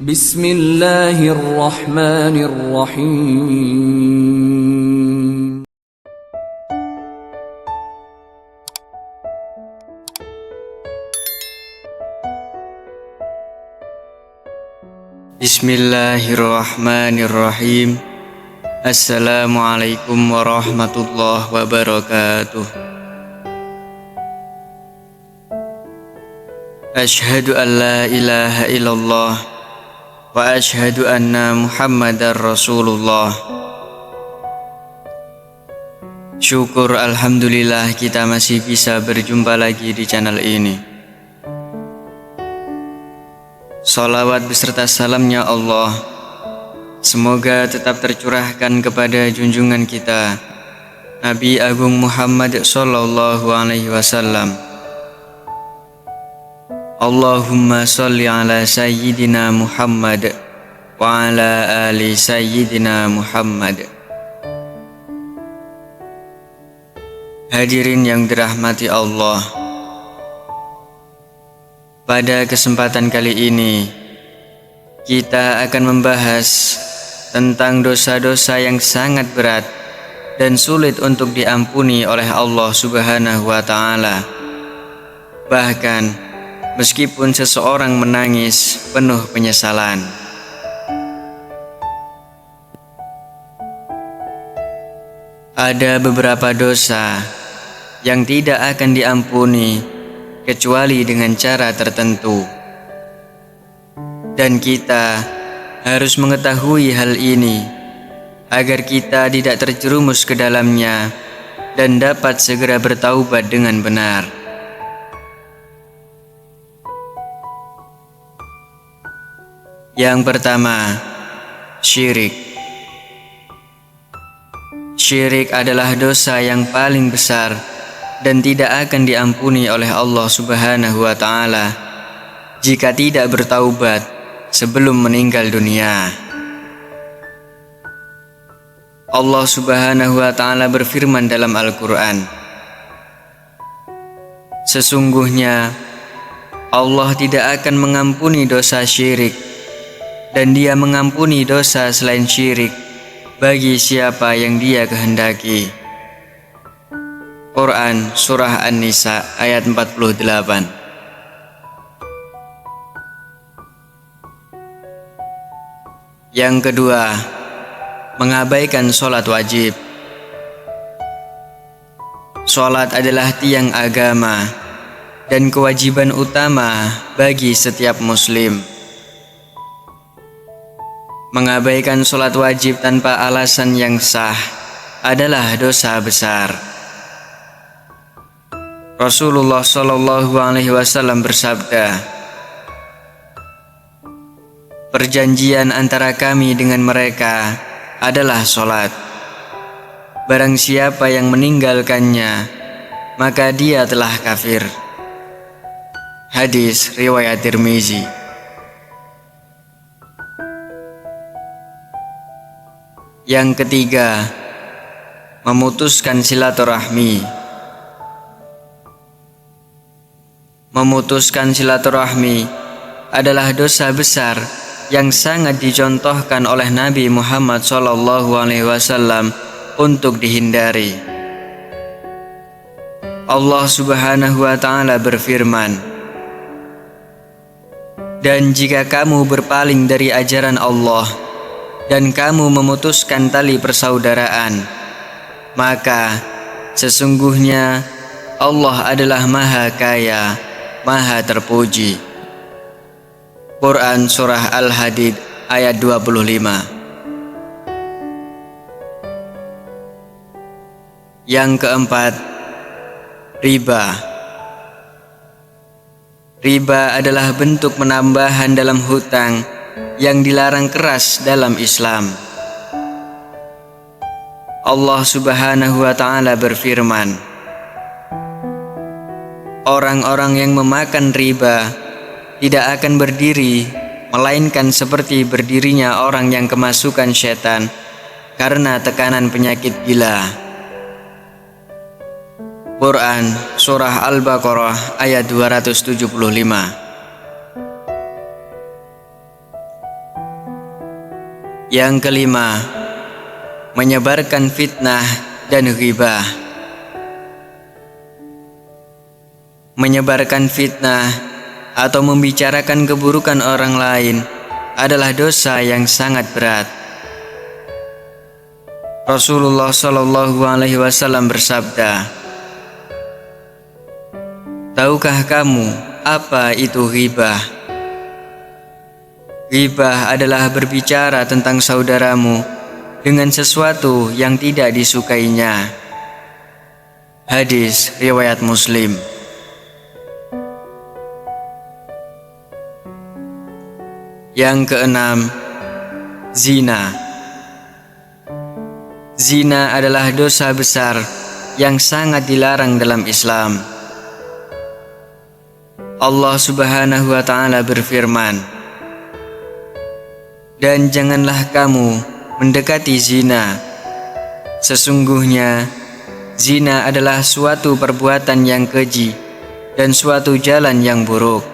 Bismillahirrahmanirrahim. Bismillahirrahmanirrahim. Assalamualaikum warahmatullahi wabarakatuh. Ashhadu an la ilaha illallah wa ashhadu anna Muhammadar Rasulullah. Syukur alhamdulillah kita masih bisa berjumpa lagi di channel ini. Salawat beserta salamnya Allah semoga tetap tercurahkan kepada junjungan kita Nabi Agung Muhammad sallallahu alaihi wasallam. Allahumma sholli ala sayyidina Muhammad wa ala ali sayyidina Muhammad. Hadirin yang dirahmati Allah, pada kesempatan kali ini kita akan membahas tentang dosa-dosa yang sangat berat dan sulit untuk diampuni oleh Allah Subhanahu wa Ta'ala. Bahkan meskipun seseorang menangis penuh penyesalan. Ada beberapa dosa yang tidak akan diampuni kecuali dengan cara tertentu. Dan kita harus mengetahui hal ini agar kita tidak terjerumus ke dalamnya dan dapat segera bertaubat dengan benar. Yang pertama, syirik. Syirik adalah dosa yang paling besar dan tidak akan diampuni oleh Allah Subhanahu wa Ta'ala jika tidak bertaubat sebelum meninggal dunia. Allah Subhanahu wa Ta'ala berfirman dalam Al-Quran, sesungguhnya Allah tidak akan mengampuni dosa syirik, dan Dia mengampuni dosa selain syirik bagi siapa yang Dia kehendaki. Quran Surah An-Nisa ayat 48. Yang kedua, mengabaikan sholat wajib. Sholat adalah tiang agama dan kewajiban utama bagi setiap muslim. Mengabaikan sholat wajib tanpa alasan yang sah adalah dosa besar. Rasulullah Shallallahu Alaihi Wasallam bersabda, perjanjian antara kami dengan mereka adalah sholat. Barang siapa yang meninggalkannya, maka dia telah kafir. Hadis riwayat Tirmizi. Yang ketiga, memutuskan silaturahmi. Memutuskan silaturahmi adalah dosa besar yang sangat dicontohkan oleh Nabi Muhammad SAW untuk dihindari. Allah Subhanahu wa Ta'ala berfirman, dan jika kamu berpaling dari ajaran Allah dan kamu memutuskan tali persaudaraan, maka sesungguhnya Allah adalah Maha Kaya, Maha Terpuji. Quran Surah Al-Hadid ayat 25. Yang keempat, riba. Riba adalah bentuk penambahan dalam hutang yang dilarang keras dalam Islam. Allah Subhanahu wa Ta'ala berfirman, orang-orang yang memakan riba tidak akan berdiri melainkan seperti berdirinya orang yang kemasukan setan karena tekanan penyakit gila. Quran Surah Al-Baqarah ayat 275. Yang kelima, menyebarkan fitnah dan ghibah. Menyebarkan fitnah atau membicarakan keburukan orang lain adalah dosa yang sangat berat. Rasulullah Shallallahu Alaihi Wasallam bersabda, "Tahukah kamu apa itu ghibah? Ghibah adalah berbicara tentang saudaramu dengan sesuatu yang tidak disukainya." Hadis riwayat Muslim. Yang keenam, zina. Zina adalah dosa besar yang sangat dilarang dalam Islam. Allah Subhanahu wa Ta'ala berfirman, "Dan janganlah kamu mendekati zina. Sesungguhnya zina adalah suatu perbuatan yang keji dan suatu jalan yang buruk."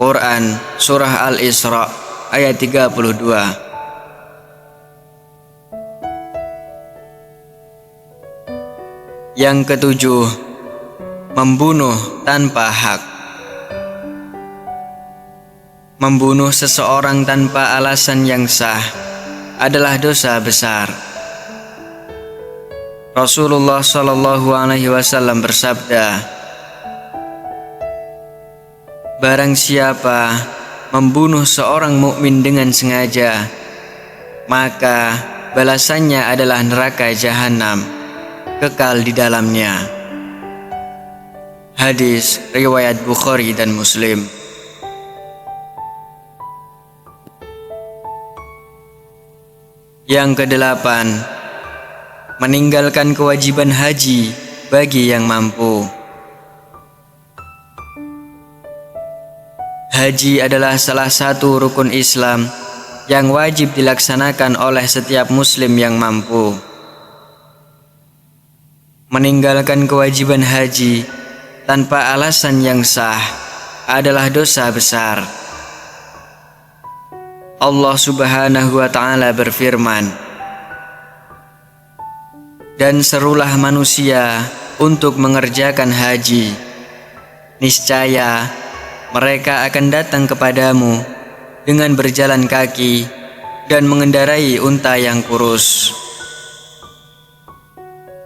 Quran Surah Al-Isra ayat 32. Yang ketujuh, membunuh tanpa hak. Membunuh seseorang tanpa alasan yang sah adalah dosa besar. Rasulullah Shallallahu Alaihi Wasallam bersabda, "Barang siapa membunuh seorang mukmin dengan sengaja, maka balasannya adalah neraka jahanam, kekal di dalamnya." Hadis riwayat Bukhari dan Muslim. Yang kedelapan, meninggalkan kewajiban haji bagi yang mampu. Haji adalah salah satu rukun Islam yang wajib dilaksanakan oleh setiap muslim yang mampu. Meninggalkan kewajiban haji tanpa alasan yang sah adalah dosa besar. Allah Subhanahu wa Ta'ala berfirman, "Dan serulah manusia untuk mengerjakan haji. Niscaya mereka akan datang kepadamu dengan berjalan kaki dan mengendarai unta yang kurus."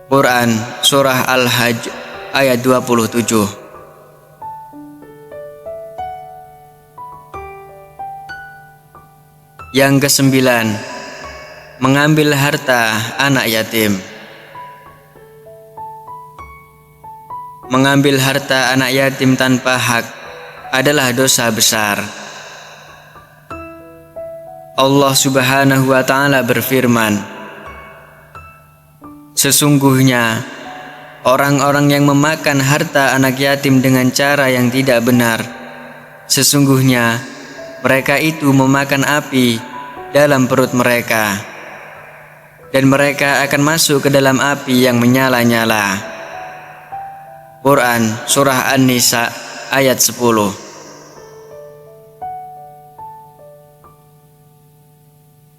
Quran Surah Al-Hajj ayat 27. Yang kesembilan, mengambil harta anak yatim. Mengambil harta anak yatim tanpa hak adalah dosa besar. Allah Subhanahu wa Ta'ala berfirman, "Sesungguhnya orang-orang yang memakan harta anak yatim dengan cara yang tidak benar, sesungguhnya mereka itu memakan api dalam perut mereka, dan mereka akan masuk ke dalam api yang menyala-nyala." Quran Surah An-Nisa ayat 10.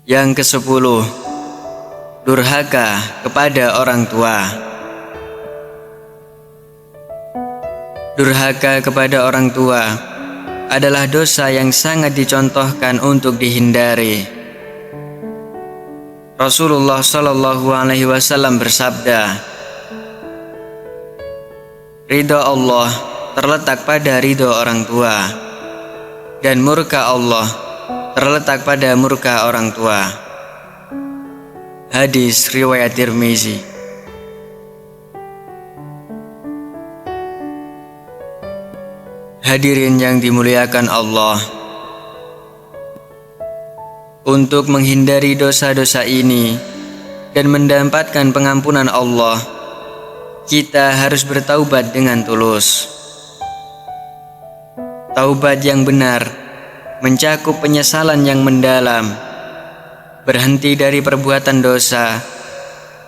Yang ke-10, durhaka kepada orang tua. Durhaka kepada orang tua adalah dosa yang sangat dicontohkan untuk dihindari. Rasulullah Shallallahu Alaihi Wasallam bersabda, "Ridho Allah terletak pada ridho orang tua, dan murka Allah terletak pada murka orang tua." Hadis riwayat Tirmizi. Hadirin yang dimuliakan Allah, untuk menghindari dosa-dosa ini dan mendapatkan pengampunan Allah, kita harus bertaubat dengan tulus. Taubat yang benar mencakup penyesalan yang mendalam, berhenti dari perbuatan dosa,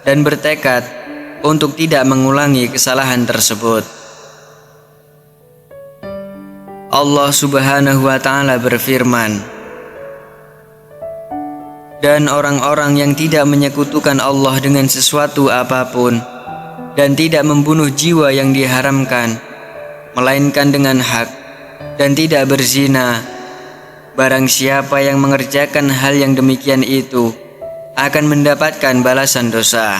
dan bertekad untuk tidak mengulangi kesalahan tersebut. Allah Subhanahu wa Ta'ala berfirman, dan orang-orang yang tidak menyekutukan Allah dengan sesuatu apapun, dan tidak membunuh jiwa yang diharamkan, melainkan dengan hak, dan tidak berzina. Barang siapa yang mengerjakan hal yang demikian itu akan mendapatkan balasan dosa.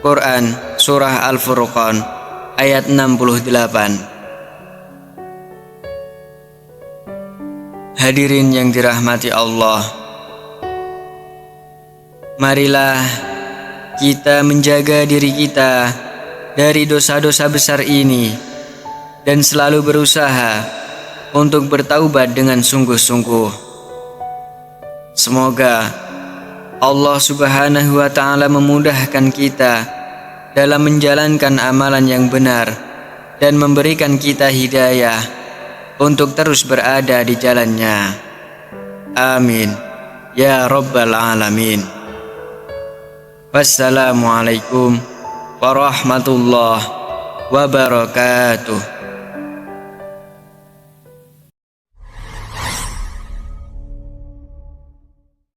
Quran Surah Al-Furqan ayat 68. Hadirin yang dirahmati Allah, marilah kita menjaga diri kita dari dosa-dosa besar ini dan selalu berusaha untuk bertaubat dengan sungguh-sungguh. Semoga Allah Subhanahu wa Ta'ala memudahkan kita dalam menjalankan amalan yang benar dan memberikan kita hidayah untuk terus berada di jalannya. Amin ya Rabbal Alamin. Wassalamualaikum warahmatullahi wabarakatuh.